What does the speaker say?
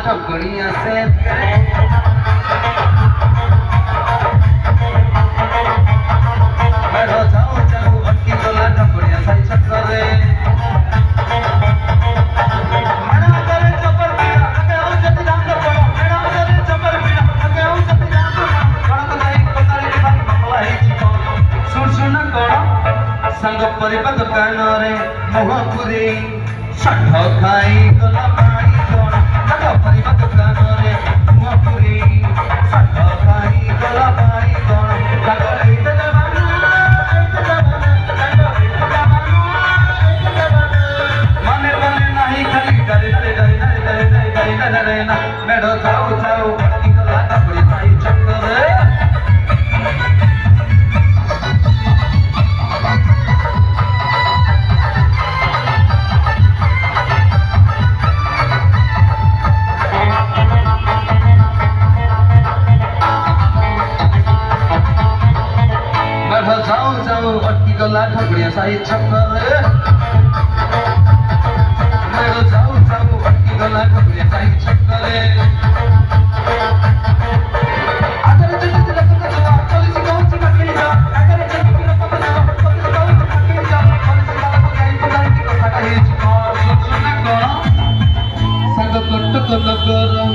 ढकड़िया से मेढ़ जाऊ जाऊ अटकी गला ढकड़िया साई छक्करे संग परिपा दुकान रे मोहपुरी षठ खाई गला पानी कौन संग परिपा दुकान रे मोहपुरी षठ खाई गला पानी कौन मने मने नहीं खाली डरे डरे डरे डरे डरे डरे डरे ना मेढ़ो जाऊ जाऊ अटकी गला ढकड़ी साई छक्करे जाऊ जाऊ अटकी गला ढकड़िया साई छक्करे मेढ़ जाऊ जाऊ अटकी गला ढकड़िया साई छक्करे आदर जति तिलक कजवा पुलिस गौची बकेली जा आदर जति तिलक कजवा पुलिस गौची बकेली जा पुलिस काला बगाई बगाई की कथा कहि छी सुन कोन संग कट को नगर